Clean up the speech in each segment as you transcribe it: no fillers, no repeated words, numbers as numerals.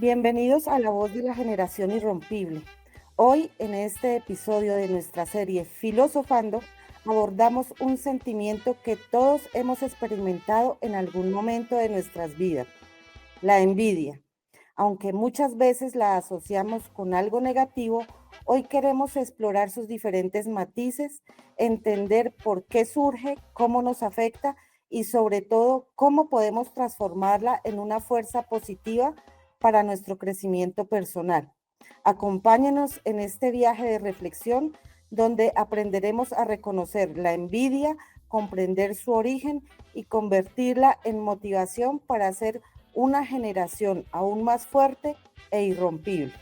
Bienvenidos a La Voz de la Generación Irrompible. Hoy, en este episodio de nuestra serie Filosofando, abordamos un sentimiento que todos hemos experimentado en algún momento de nuestras vidas, la envidia. Aunque muchas veces la asociamos con algo negativo, hoy queremos explorar sus diferentes matices, entender por qué surge, cómo nos afecta y sobre todo cómo podemos transformarla en una fuerza positiva para nuestro crecimiento personal. Acompáñenos en este viaje de reflexión donde aprenderemos a reconocer la envidia, comprender su origen y convertirla en motivación para ser una generación aún más fuerte e irrompible.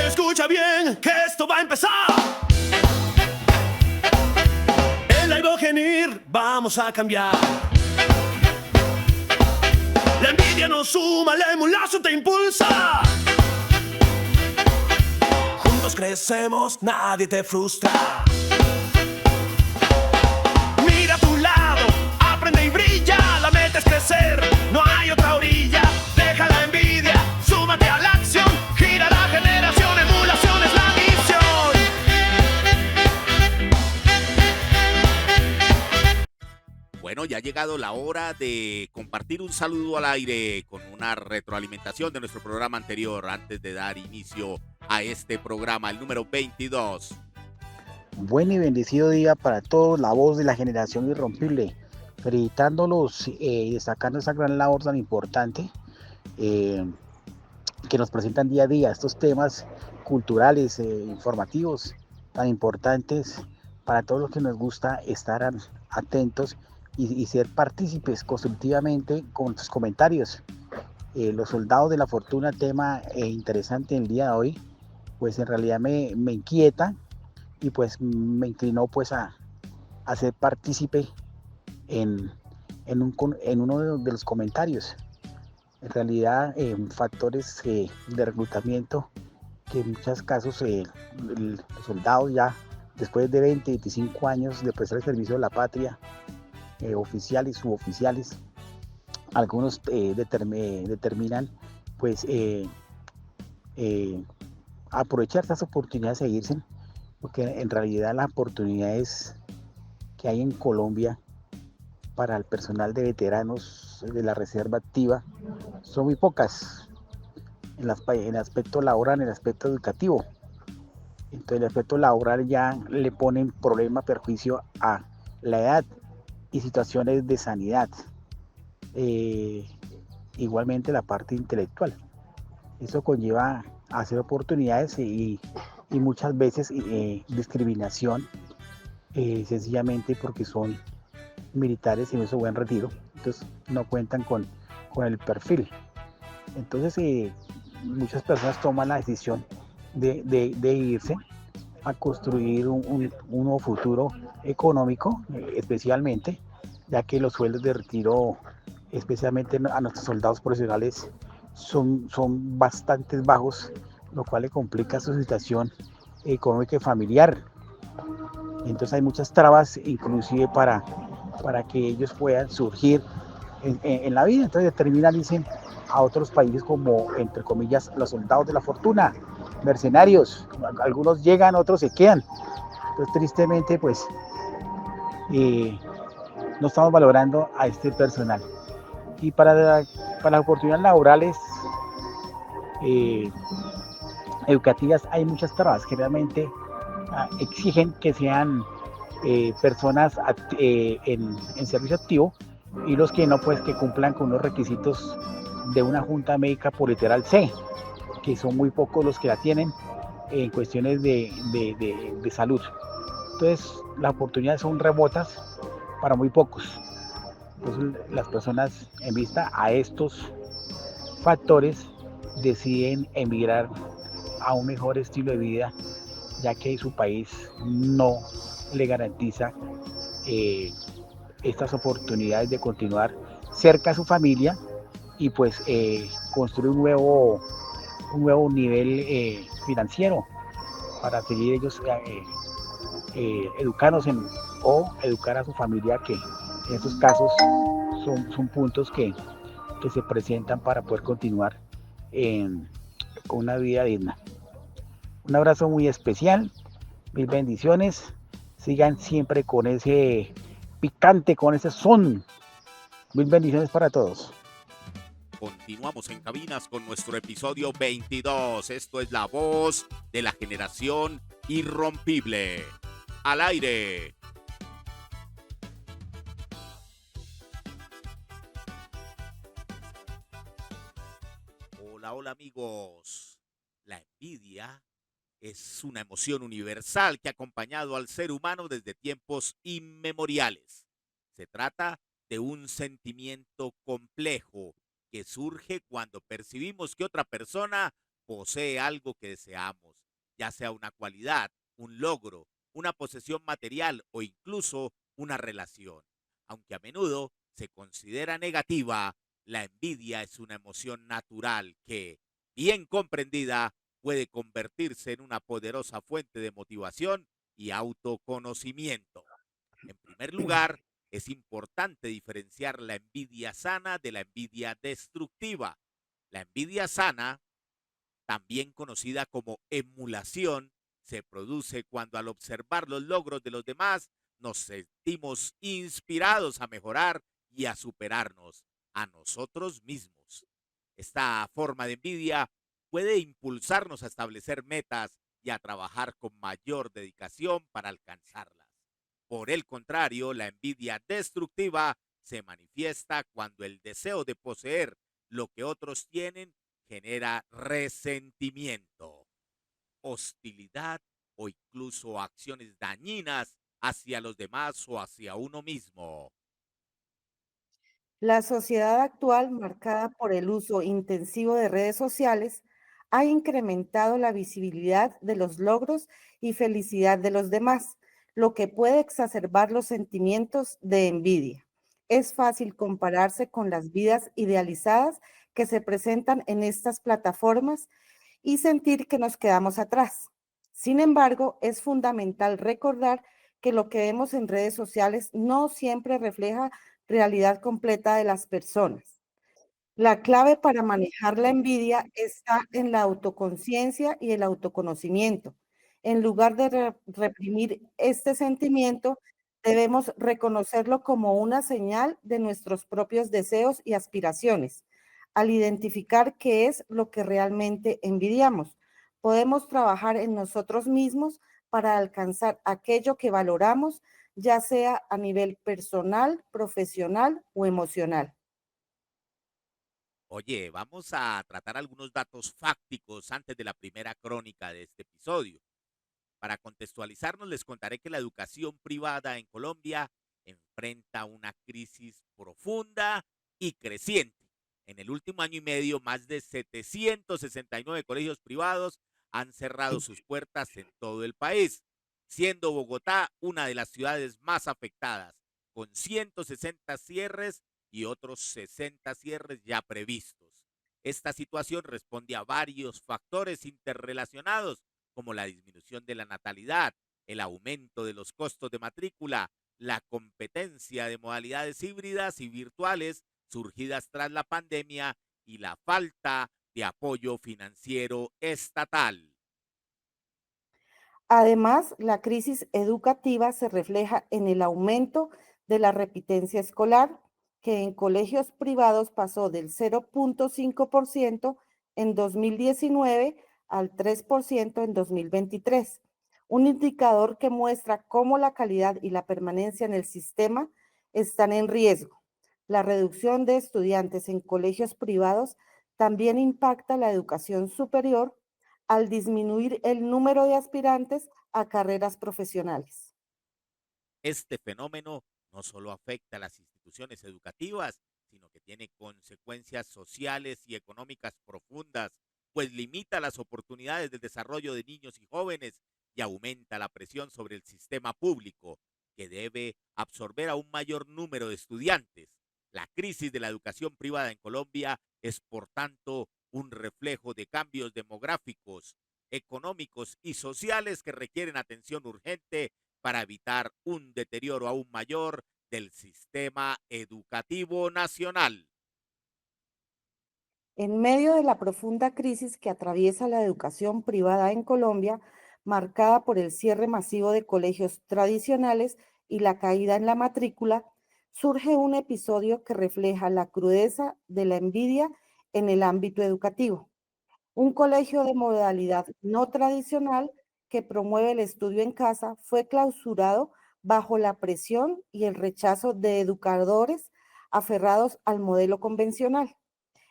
Escucha bien, que esto va a empezar. El live genir, vamos a cambiar. La envidia nos suma, la emulación te impulsa. Juntos crecemos, nadie te frustra. Mira a tu lado, aprende y brilla. La meta es crecer, no hay otra orilla. Deja la envidia, súmate a la acción. Gira la generación, emulación es la misión. Bueno, ya ha llegado la hora de compartir un saludo al aire con una retroalimentación de nuestro programa anterior antes de dar inicio a este programa, el número 22. Buen y bendecido día para todos, la voz de la generación irrompible, felicitándolos y destacando esa gran labor tan importante que nos presentan día a día, estos temas culturales, informativos, tan importantes para todos los que nos gusta estar atentos y ser partícipes constructivamente con sus comentarios. Los soldados de la fortuna, tema interesante el día de hoy, pues en realidad me inquieta y pues me inclinó pues a ser partícipe en uno de los comentarios. En realidad factores de reclutamiento que en muchos casos los soldados ya después de 20, 25 años de prestar el servicio a la patria, oficiales, suboficiales, algunos determinan pues aprovechar estas oportunidades de seguirse, porque en realidad las oportunidades que hay en Colombia para el personal de veteranos de la reserva activa son muy pocas en el aspecto laboral, en el aspecto educativo. Entonces el aspecto laboral ya le ponen problema, perjuicio a la edad y situaciones de sanidad. Igualmente la parte intelectual. Eso conlleva a hacer oportunidades y muchas veces discriminación, sencillamente porque son militares en ese buen retiro, entonces no cuentan con el perfil. Entonces muchas personas toman la decisión de irse a construir un nuevo futuro económico, especialmente, ya que los sueldos de retiro, especialmente a nuestros soldados profesionales, son bastante bajos, lo cual le complica su situación económica y familiar. Entonces hay muchas trabas, inclusive para que ellos puedan surgir en la vida. Entonces determinan, dicen, a otros países como, entre comillas, los soldados de la fortuna, mercenarios. Algunos llegan, otros se quedan. Entonces tristemente pues no estamos valorando a este personal. Y para las oportunidades laborales educativas hay muchas trabas. Generalmente exigen que sean personas en servicio activo, y los que no, pues que cumplan con los requisitos de una junta médica por literal C, que son muy pocos los que la tienen en cuestiones de salud. Entonces las oportunidades son remotas para muy pocos. Entonces las personas, en vista a estos factores, deciden emigrar a un mejor estilo de vida, ya que su país no le garantiza estas oportunidades de continuar cerca a su familia y pues construir un nuevo nivel financiero para seguir ellos educándose o educar a su familia, que en estos casos son puntos que se presentan para poder continuar en, con una vida digna. Un abrazo muy especial, mil bendiciones, sigan siempre con ese picante, con ese son. Mil bendiciones para todos. Continuamos en cabinas con nuestro episodio 22. Esto es la voz de la generación irrompible. Al aire. Hola, hola amigos. La envidia es una emoción universal que ha acompañado al ser humano desde tiempos inmemoriales. Se trata de un sentimiento complejo que surge cuando percibimos que otra persona posee algo que deseamos, ya sea una cualidad, un logro, una posesión material o incluso una relación. Aunque a menudo se considera negativa, la envidia es una emoción natural que, bien comprendida, puede convertirse en una poderosa fuente de motivación y autoconocimiento. En primer lugar, es importante diferenciar la envidia sana de la envidia destructiva. La envidia sana, también conocida como emulación, se produce cuando al observar los logros de los demás nos sentimos inspirados a mejorar y a superarnos a nosotros mismos. Esta forma de envidia puede impulsarnos a establecer metas y a trabajar con mayor dedicación para alcanzarlas. Por el contrario, la envidia destructiva se manifiesta cuando el deseo de poseer lo que otros tienen genera resentimiento, hostilidad o incluso acciones dañinas hacia los demás o hacia uno mismo. La sociedad actual, marcada por el uso intensivo de redes sociales, ha incrementado la visibilidad de los logros y felicidad de los demás, lo que puede exacerbar los sentimientos de envidia. Es fácil compararse con las vidas idealizadas que se presentan en estas plataformas y sentir que nos quedamos atrás. Sin embargo, es fundamental recordar que lo que vemos en redes sociales no siempre refleja realidad completa de las personas. La clave para manejar la envidia está en la autoconciencia y el autoconocimiento. En lugar de reprimir este sentimiento, debemos reconocerlo como una señal de nuestros propios deseos y aspiraciones. Al identificar qué es lo que realmente envidiamos, podemos trabajar en nosotros mismos para alcanzar aquello que valoramos, ya sea a nivel personal, profesional o emocional. Oye, vamos a tratar algunos datos fácticos antes de la primera crónica de este episodio. Para contextualizarnos, les contaré que la educación privada en Colombia enfrenta una crisis profunda y creciente. En el último año y medio, más de 769 colegios privados han cerrado sus puertas en todo el país, siendo Bogotá una de las ciudades más afectadas, con 160 cierres y otros 60 cierres ya previstos. Esta situación responde a varios factores interrelacionados como la disminución de la natalidad, el aumento de los costos de matrícula, la competencia de modalidades híbridas y virtuales surgidas tras la pandemia y la falta de apoyo financiero estatal. Además, la crisis educativa se refleja en el aumento de la repitencia escolar, que en colegios privados pasó del 0,5% en 2019 al 3% en 2023, un indicador que muestra cómo la calidad y la permanencia en el sistema están en riesgo. La reducción de estudiantes en colegios privados también impacta la educación superior al disminuir el número de aspirantes a carreras profesionales. Este fenómeno no solo afecta a las instituciones educativas, sino que tiene consecuencias sociales y económicas profundas, pues limita las oportunidades de desarrollo de niños y jóvenes y aumenta la presión sobre el sistema público, que debe absorber a un mayor número de estudiantes. La crisis de la educación privada en Colombia es, por tanto, un reflejo de cambios demográficos, económicos y sociales que requieren atención urgente para evitar un deterioro aún mayor del sistema educativo nacional. En medio de la profunda crisis que atraviesa la educación privada en Colombia, marcada por el cierre masivo de colegios tradicionales y la caída en la matrícula, surge un episodio que refleja la crudeza de la envidia en el ámbito educativo. Un colegio de modalidad no tradicional que promueve el estudio en casa fue clausurado bajo la presión y el rechazo de educadores aferrados al modelo convencional.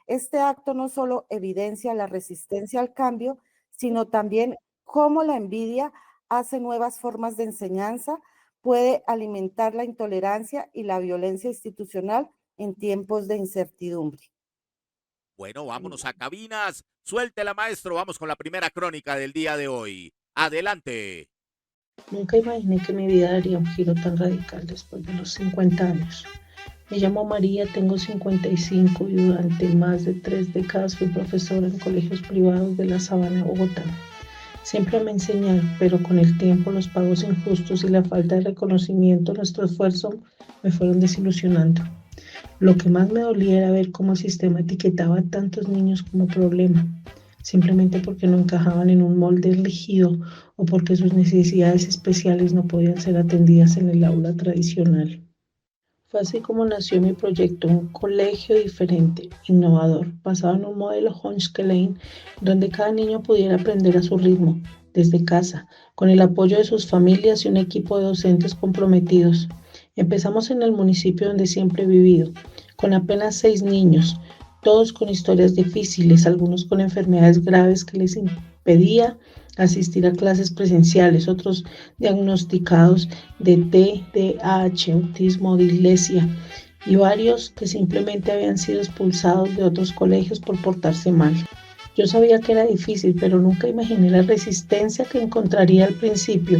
Este acto no solo evidencia la resistencia al cambio, sino también cómo la envidia hace nuevas formas de enseñanza, puede alimentar la intolerancia y la violencia institucional en tiempos de incertidumbre. Bueno, vámonos a cabinas. Suéltela, maestro. Vamos con la primera crónica del día de hoy. Adelante. Nunca imaginé que mi vida daría un giro tan radical después de los 50 años. Me llamo María, tengo 55 y durante más de 3 décadas fui profesora en colegios privados de la Sabana, Bogotá. Siempre me enseñaron, pero con el tiempo los pagos injustos y la falta de reconocimiento a nuestro esfuerzo me fueron desilusionando. Lo que más me dolía era ver cómo el sistema etiquetaba a tantos niños como problema, simplemente porque no encajaban en un molde rígido o porque sus necesidades especiales no podían ser atendidas en el aula tradicional. Fue así como nació mi proyecto, un colegio diferente, innovador, basado en un modelo Homeschooling, donde cada niño pudiera aprender a su ritmo, desde casa, con el apoyo de sus familias y un equipo de docentes comprometidos. Empezamos en el municipio donde siempre he vivido, con apenas 6 niños, todos con historias difíciles, algunos con enfermedades graves que les impedía asistir a clases presenciales, otros diagnosticados de TDAH, autismo, dislexia y varios que simplemente habían sido expulsados de otros colegios por portarse mal. Yo sabía que era difícil, pero nunca imaginé la resistencia que encontraría al principio.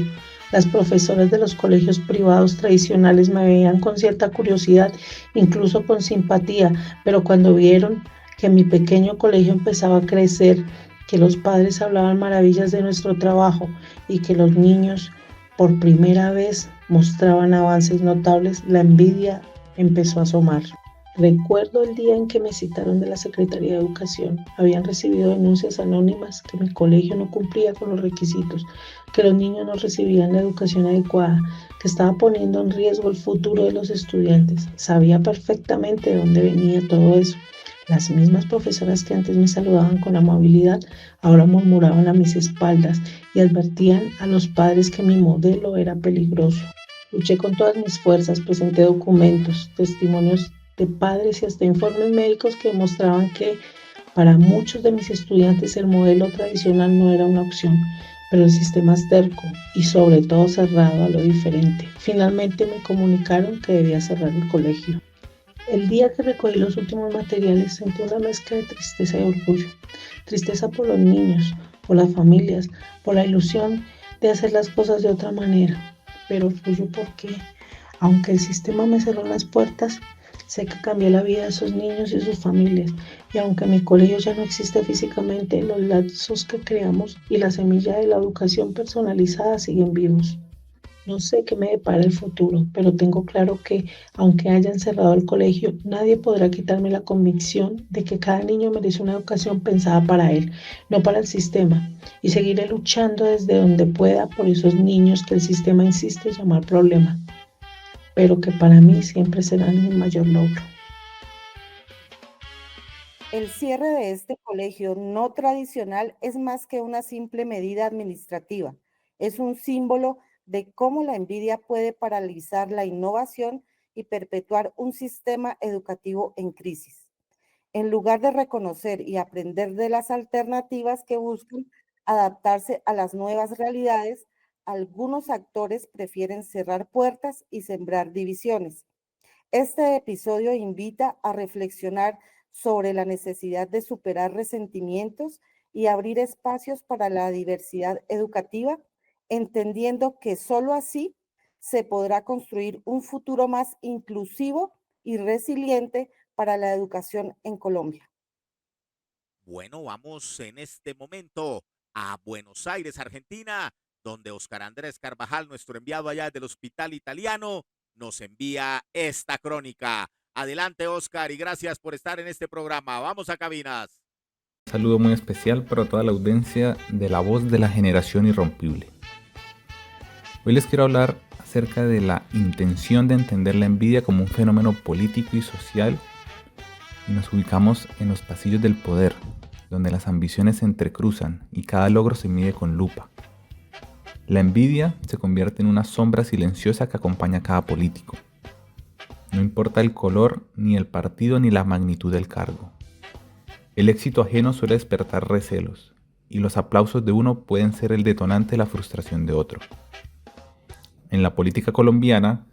Las profesoras de los colegios privados tradicionales me veían con cierta curiosidad, incluso con simpatía, pero cuando vieron que mi pequeño colegio empezaba a crecer, que los padres hablaban maravillas de nuestro trabajo y que los niños por primera vez mostraban avances notables, la envidia empezó a asomar. Recuerdo el día en que me citaron de la Secretaría de Educación. Habían recibido denuncias anónimas que mi colegio no cumplía con los requisitos, que los niños no recibían la educación adecuada, que estaba poniendo en riesgo el futuro de los estudiantes. Sabía perfectamente de dónde venía todo eso. Las mismas profesoras que antes me saludaban con amabilidad, ahora murmuraban a mis espaldas y advertían a los padres que mi modelo era peligroso. Luché con todas mis fuerzas, presenté documentos, testimonios de padres y hasta informes médicos que demostraban que para muchos de mis estudiantes el modelo tradicional no era una opción, pero el sistema es terco y sobre todo cerrado a lo diferente. Finalmente me comunicaron que debía cerrar el colegio. El día que recogí los últimos materiales sentí una mezcla de tristeza y orgullo. Tristeza por los niños, por las familias, por la ilusión de hacer las cosas de otra manera. Pero orgullo porque, aunque el sistema me cerró las puertas, sé que cambié la vida de esos niños y sus familias. Y aunque mi colegio ya no existe físicamente, los lazos que creamos y la semilla de la educación personalizada siguen vivos. No sé qué me depara el futuro, pero tengo claro que, aunque hayan cerrado el colegio, nadie podrá quitarme la convicción de que cada niño merece una educación pensada para él, no para el sistema, y seguiré luchando desde donde pueda por esos niños que el sistema insiste llamar problema, pero que para mí siempre serán mi mayor logro. El cierre de este colegio no tradicional es más que una simple medida administrativa. Es un símbolo de cómo la envidia puede paralizar la innovación y perpetuar un sistema educativo en crisis. En lugar de reconocer y aprender de las alternativas que buscan adaptarse a las nuevas realidades, algunos actores prefieren cerrar puertas y sembrar divisiones. Este episodio invita a reflexionar sobre la necesidad de superar resentimientos y abrir espacios para la diversidad educativa, entendiendo que solo así se podrá construir un futuro más inclusivo y resiliente para la educación en Colombia. Bueno, vamos en este momento a Buenos Aires, Argentina, donde Oscar Andrés Carvajal, nuestro enviado allá del Hospital Italiano, nos envía esta crónica. Adelante, Oscar, y gracias por estar en este programa. Vamos a cabinas. Un saludo muy especial para toda la audiencia de La Voz de la Generación Irrompible. Hoy les quiero hablar acerca de la intención de entender la envidia como un fenómeno político y social, y nos ubicamos en los pasillos del poder, donde las ambiciones se entrecruzan y cada logro se mide con lupa. La envidia se convierte en una sombra silenciosa que acompaña a cada político. No importa el color, ni el partido, ni la magnitud del cargo. El éxito ajeno suele despertar recelos, y los aplausos de uno pueden ser el detonante de la frustración de otro. En la política colombiana,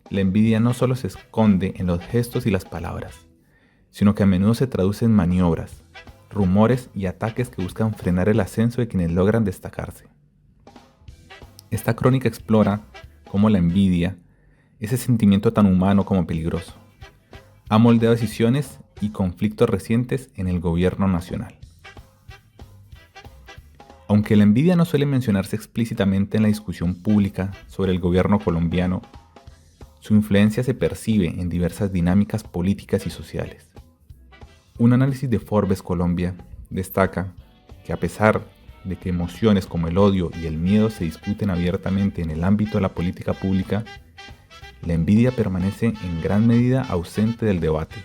la envidia no solo se esconde en los gestos y las palabras, sino que a menudo se traduce en maniobras, rumores y ataques que buscan frenar el ascenso de quienes logran destacarse. Esta crónica explora cómo la envidia, ese sentimiento tan humano como peligroso, ha moldeado decisiones y conflictos recientes en el gobierno nacional. Aunque la envidia no suele mencionarse explícitamente en la discusión pública sobre el gobierno colombiano, su influencia se percibe en diversas dinámicas políticas y sociales. Un análisis de Forbes Colombia destaca que a pesar de que emociones como el odio y el miedo se discuten abiertamente en el ámbito de la política pública, la envidia permanece en gran medida ausente del debate,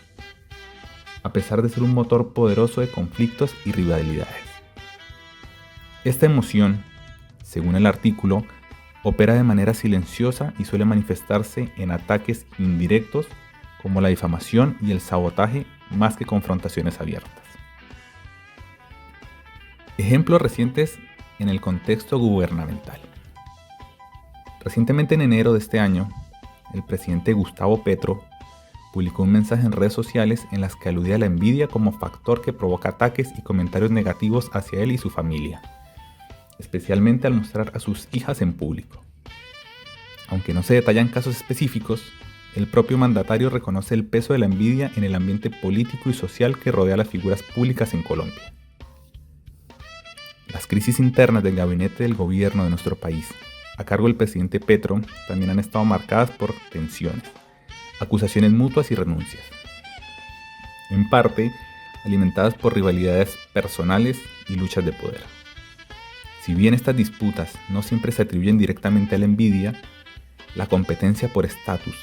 a pesar de ser un motor poderoso de conflictos y rivalidades. Esta emoción, según el artículo, opera de manera silenciosa y suele manifestarse en ataques indirectos como la difamación y el sabotaje más que confrontaciones abiertas. Ejemplos recientes en el contexto gubernamental. Recientemente en enero de este año, el presidente Gustavo Petro publicó un mensaje en redes sociales en las que aludía a la envidia como factor que provoca ataques y comentarios negativos hacia él y su familia, especialmente al mostrar a sus hijas en público. Aunque no se detallan casos específicos, el propio mandatario reconoce el peso de la envidia en el ambiente político y social que rodea a las figuras públicas en Colombia. Las crisis internas del gabinete del gobierno de nuestro país, a cargo del presidente Petro, también han estado marcadas por tensiones, acusaciones mutuas y renuncias, en parte alimentadas por rivalidades personales y luchas de poder. Si bien estas disputas no siempre se atribuyen directamente a la envidia, la competencia por estatus,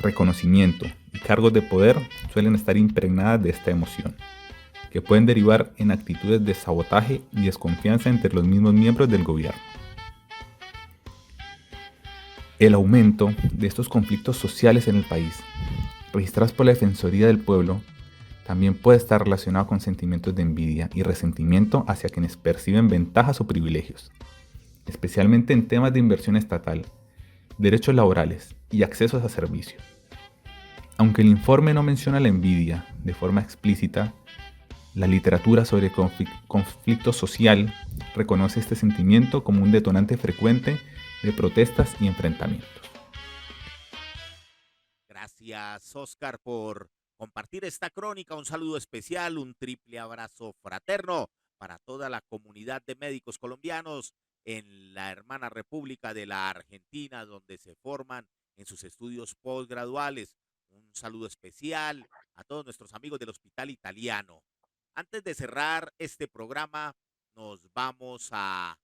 reconocimiento y cargos de poder suelen estar impregnadas de esta emoción, que pueden derivar en actitudes de sabotaje y desconfianza entre los mismos miembros del gobierno. El aumento de estos conflictos sociales en el país, registrados por la Defensoría del Pueblo, también puede estar relacionado con sentimientos de envidia y resentimiento hacia quienes perciben ventajas o privilegios, especialmente en temas de inversión estatal, derechos laborales y accesos a servicios. Aunque el informe no menciona la envidia de forma explícita, la literatura sobre conflicto social reconoce este sentimiento como un detonante frecuente de protestas y enfrentamientos. Gracias, Oscar, por compartir esta crónica. Un saludo especial, un triple abrazo fraterno para toda la comunidad de médicos colombianos en la hermana República de la Argentina, donde se forman en sus estudios postgraduales. Un saludo especial a todos nuestros amigos del Hospital Italiano. Antes de cerrar este programa, nos vamos a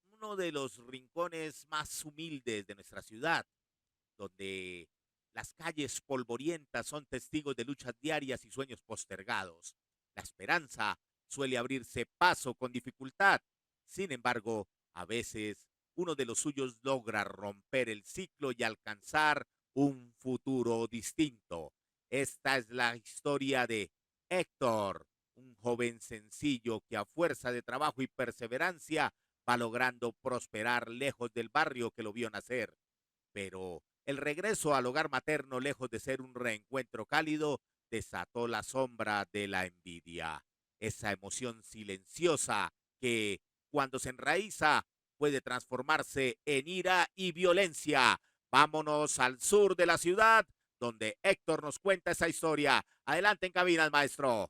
uno de los rincones más humildes de nuestra ciudad, donde las calles polvorientas son testigos de luchas diarias y sueños postergados. La esperanza suele abrirse paso con dificultad. Sin embargo, a veces uno de los suyos logra romper el ciclo y alcanzar un futuro distinto. Esta es la historia de Héctor, un joven sencillo que a fuerza de trabajo y perseverancia va logrando prosperar lejos del barrio que lo vio nacer. Pero el regreso al hogar materno, lejos de ser un reencuentro cálido, desató la sombra de la envidia. Esa emoción silenciosa que, cuando se enraiza, puede transformarse en ira y violencia. Vámonos al sur de la ciudad, donde Héctor nos cuenta esa historia. Adelante en cabina, maestro.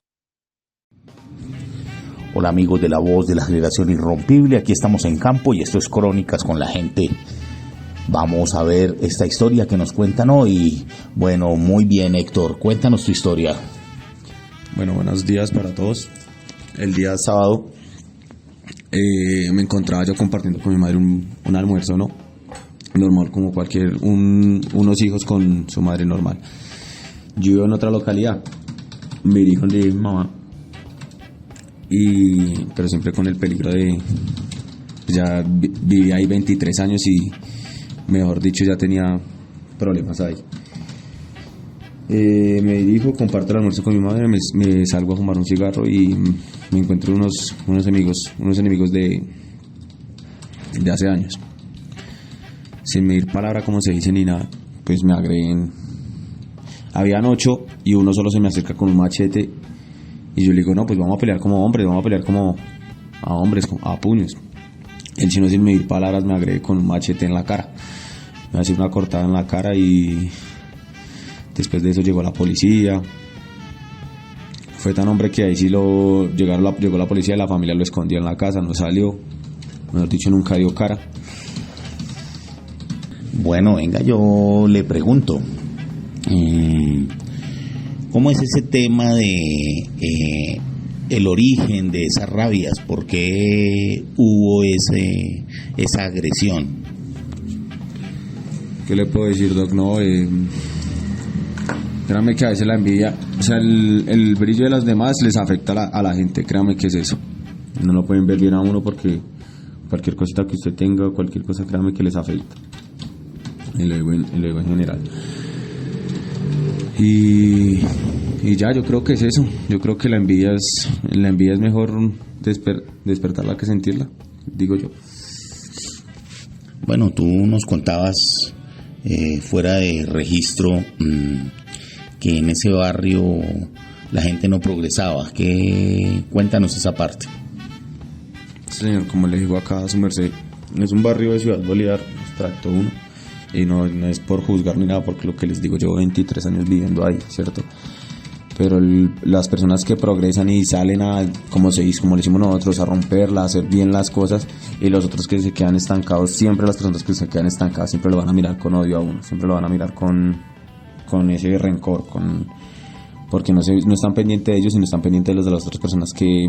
Hola amigos de La Voz de la Generación Irrompible, aquí estamos en campo y esto es Crónicas con la Gente. Vamos a ver esta historia que nos cuentan hoy. Bueno, muy bien, Héctor, cuéntanos tu historia. Bueno, buenos días para todos. El día sábado me encontraba yo compartiendo con mi madre un almuerzo, ¿no? Normal, como unos hijos con su madre normal. Yo vivo en otra localidad, viví con mi mamá, pero siempre con el peligro de... viví ahí 23 años y, mejor dicho, ya tenía problemas ahí. Me dirijo, comparto el almuerzo con mi madre, me salgo a fumar un cigarro y me encuentro unos enemigos de hace años. Sin medir palabra, como se dice, ni nada, pues me agreden. Habían 8 y uno solo se me acerca con un machete y yo le digo, no, pues vamos a pelear como hombres, vamos a pelear como a hombres, a puños. El chino, sin medir palabras, me agrede con un machete en la cara. Me hace una cortada en la cara y después de eso llegó la policía. Fue tan hombre que ahí sí llegó la policía y la familia lo escondió en la casa, no salió. Mejor dicho, nunca dio cara. Bueno, venga, yo le pregunto, ¿cómo es ese tema de el origen de esas rabias? ¿Por qué hubo esa agresión? ¿Qué le puedo decir, Doc? No, créame que a veces la envidia, o sea, el brillo de los demás les afecta a la gente, créame que es eso. No lo pueden ver bien a uno porque cualquier cosita que usted tenga, cualquier cosa, créame que les afecta. El ego en general. Y ya, yo creo que es eso. Yo creo que la envidia es mejor despertarla que sentirla, digo yo. Bueno, tú nos contabas fuera de registro que en ese barrio la gente no progresaba. Cuéntanos esa parte. Señor, como le digo acá a su merced, es un barrio de Ciudad Bolívar, extracto 1. Y no es por juzgar ni nada, porque lo que les digo, yo 23 años viviendo ahí, ¿cierto? Pero las personas que progresan y salen como le decimos nosotros, a romperla, a hacer bien las cosas, y los otros que se quedan estancados, siempre las personas que se quedan estancadas siempre lo van a mirar con odio a uno, siempre lo van a mirar con ese rencor, porque no están pendientes de ellos, sino están pendientes de las otras personas que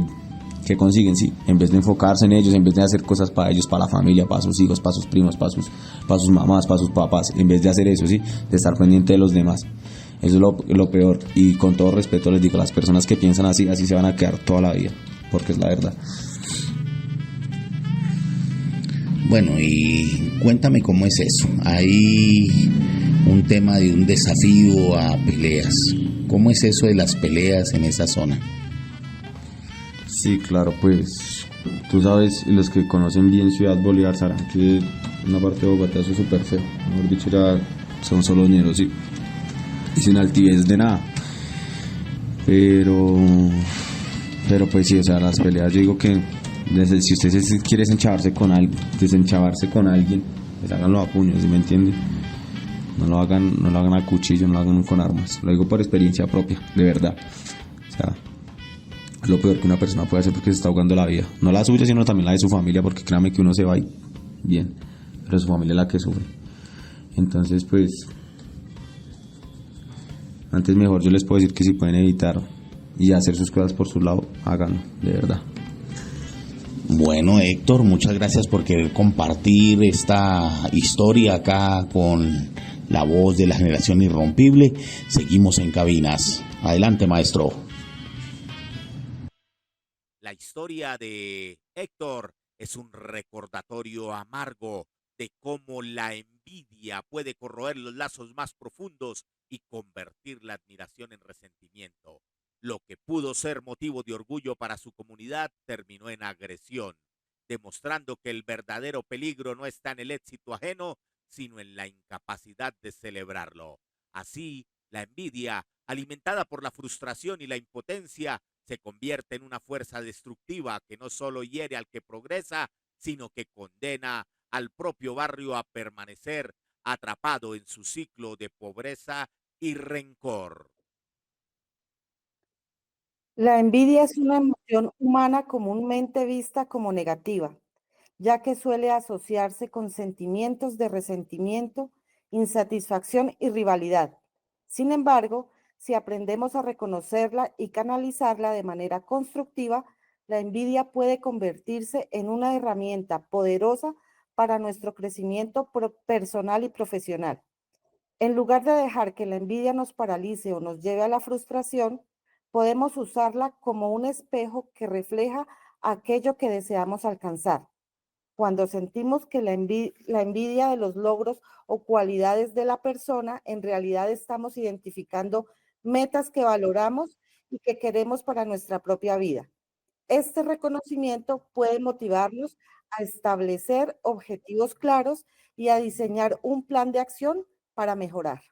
consiguen, sí, en vez de enfocarse en ellos, en vez de hacer cosas para ellos, para la familia, para sus hijos, para sus primos, para sus mamás, para sus papás, en vez de hacer eso, sí, de estar pendiente de los demás. Eso es lo peor, y con todo respeto les digo, las personas que piensan así se van a quedar toda la vida, porque es la verdad. Bueno, y cuéntame cómo es eso. Hay un tema de un desafío a peleas. ¿Cómo es eso de las peleas en esa zona? Sí, claro, pues tú sabes, los que conocen bien Ciudad Bolívar sabrán que una parte de Bogotá eso es súper feo. Mejor dicho, ya son solo ñeros, sí, y sin altivez de nada. Pero pues sí, o sea, las peleas, yo digo que si usted quiere desenchavarse con alguien, pues háganlo a puños, ¿sí me entiende? No lo hagan a cuchillo, no lo hagan con armas. Lo digo por experiencia propia, de verdad. O sea, es lo peor que una persona puede hacer porque se está ahogando la vida. No la suya, sino también la de su familia, porque créame que uno se va bien, pero su familia es la que sufre. Entonces, pues, antes mejor yo les puedo decir que si pueden evitar y hacer sus cosas por su lado, háganlo, de verdad. Bueno, Héctor, muchas gracias por querer compartir esta historia acá con la voz de la generación irrompible. Seguimos en cabinas. Adelante, maestro. La historia de Héctor es un recordatorio amargo de cómo la envidia puede corroer los lazos más profundos y convertir la admiración en resentimiento. Lo que pudo ser motivo de orgullo para su comunidad terminó en agresión, demostrando que el verdadero peligro no está en el éxito ajeno, sino en la incapacidad de celebrarlo. Así, la envidia, alimentada por la frustración y la impotencia, se convierte en una fuerza destructiva que no solo hiere al que progresa, sino que condena al propio barrio a permanecer atrapado en su ciclo de pobreza y rencor. La envidia es una emoción humana comúnmente vista como negativa. ya que suele asociarse con sentimientos de resentimiento, insatisfacción y rivalidad. Sin embargo, si aprendemos a reconocerla y canalizarla de manera constructiva, la envidia puede convertirse en una herramienta poderosa para nuestro crecimiento personal y profesional. En lugar de dejar que la envidia nos paralice o nos lleve a la frustración, podemos usarla como un espejo que refleja aquello que deseamos alcanzar. Cuando sentimos que la envidia de los logros o cualidades de la persona, en realidad estamos identificando metas que valoramos y que queremos para nuestra propia vida. Este reconocimiento puede motivarnos a establecer objetivos claros y a diseñar un plan de acción para mejorar.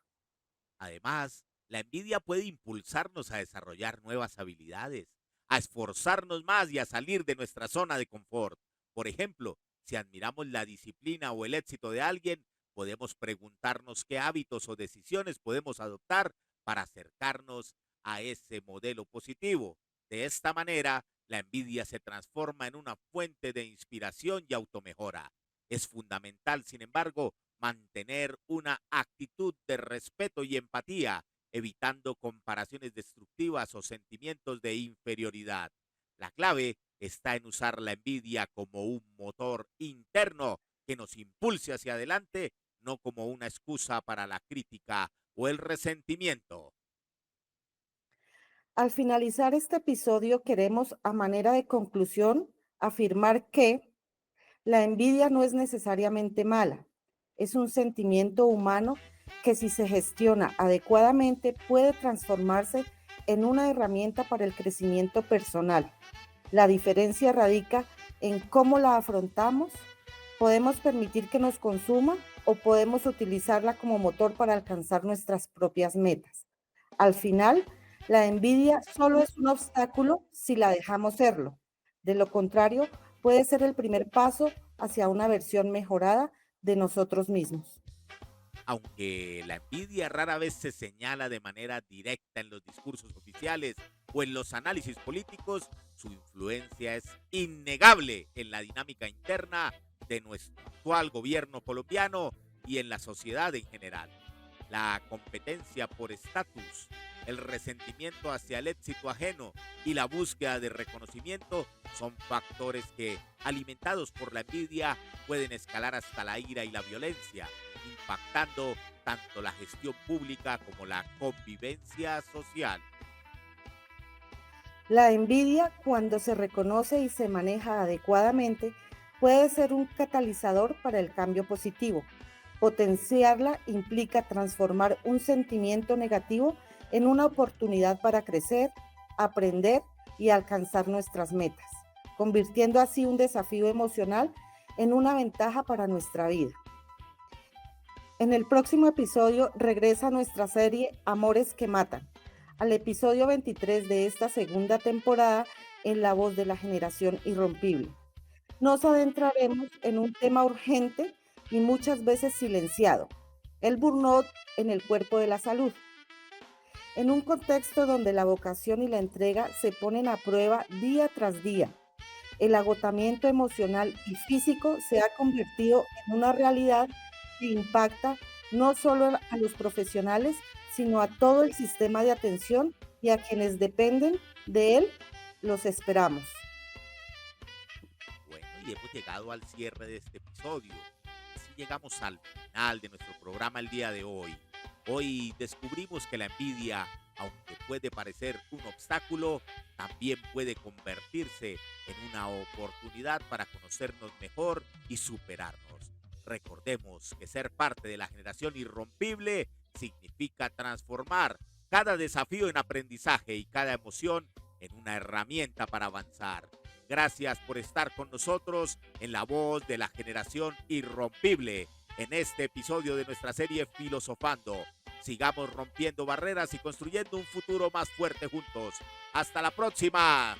Además, la envidia puede impulsarnos a desarrollar nuevas habilidades, a esforzarnos más y a salir de nuestra zona de confort. Por ejemplo, si admiramos la disciplina o el éxito de alguien, podemos preguntarnos qué hábitos o decisiones podemos adoptar para acercarnos a ese modelo positivo. De esta manera, la envidia se transforma en una fuente de inspiración y automejora. Es fundamental, sin embargo, mantener una actitud de respeto y empatía, evitando comparaciones destructivas o sentimientos de inferioridad. La clave está en usar la envidia como un motor interno que nos impulse hacia adelante, no como una excusa para la crítica o el resentimiento. Al finalizar este episodio, queremos, a manera de conclusión, afirmar que la envidia no es necesariamente mala. Es un sentimiento humano que, si se gestiona adecuadamente, puede transformarse en una herramienta para el crecimiento personal. La diferencia radica en cómo la afrontamos. Podemos permitir que nos consuma o podemos utilizarla como motor para alcanzar nuestras propias metas. Al final, la envidia solo es un obstáculo si la dejamos serlo. De lo contrario, puede ser el primer paso hacia una versión mejorada de nosotros mismos. Aunque la envidia rara vez se señala de manera directa en los discursos oficiales o en los análisis políticos, su influencia es innegable en la dinámica interna de nuestro actual gobierno colombiano y en la sociedad en general. La competencia por estatus, el resentimiento hacia el éxito ajeno y la búsqueda de reconocimiento son factores que, alimentados por la envidia, pueden escalar hasta la ira y la violencia, impactando tanto la gestión pública como la convivencia social. La envidia, cuando se reconoce y se maneja adecuadamente, puede ser un catalizador para el cambio positivo. Potenciarla implica transformar un sentimiento negativo en una oportunidad para crecer, aprender y alcanzar nuestras metas, convirtiendo así un desafío emocional en una ventaja para nuestra vida. En el próximo episodio regresa nuestra serie Amores que Matan, al episodio 23 de esta segunda temporada en La Voz de la Generación Irrompible. Nos adentraremos en un tema urgente y muchas veces silenciado, el burnout en el cuerpo de la salud. En un contexto donde la vocación y la entrega se ponen a prueba día tras día, el agotamiento emocional y físico se ha convertido en una realidad que impacta no solo a los profesionales, sino a todo el sistema de atención y a quienes dependen de él. Los esperamos. Bueno, y hemos llegado al cierre de este episodio. Así llegamos al final de nuestro programa el día de hoy. Hoy descubrimos que la envidia, aunque puede parecer un obstáculo, también puede convertirse en una oportunidad para conocernos mejor y superarnos. Recordemos que ser parte de la generación irrompible significa transformar cada desafío en aprendizaje y cada emoción en una herramienta para avanzar. Gracias por estar con nosotros en La Voz de la Generación Irrompible, en este episodio de nuestra serie Filosofando. Sigamos rompiendo barreras y construyendo un futuro más fuerte juntos. ¡Hasta la próxima!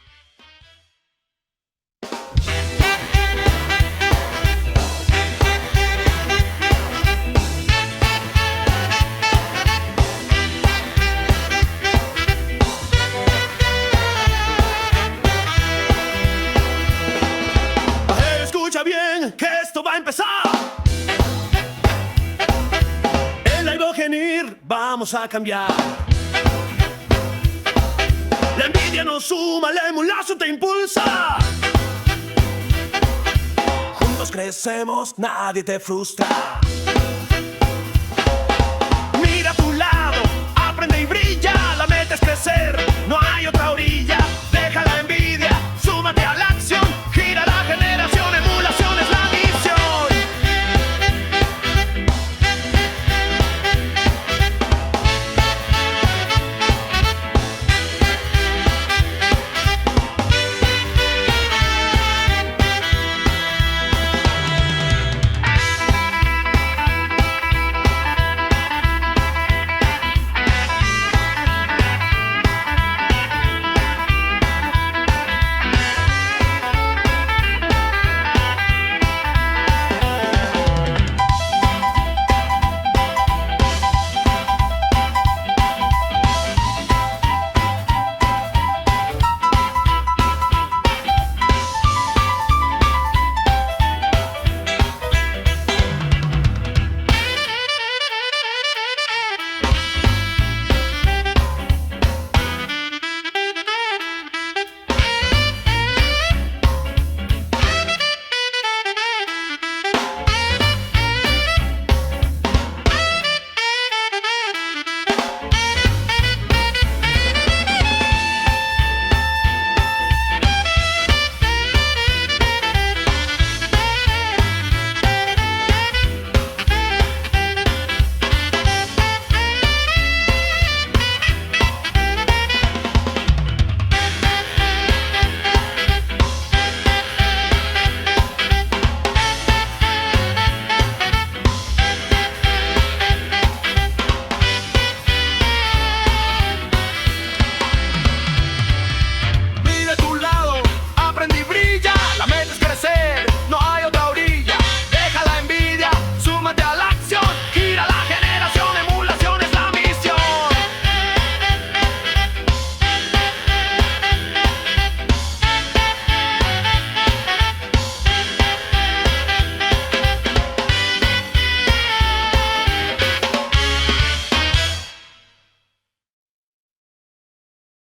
Escucha bien, vamos a cambiar. La envidia nos suma, la emulación te impulsa. Juntos crecemos, nadie te frustra.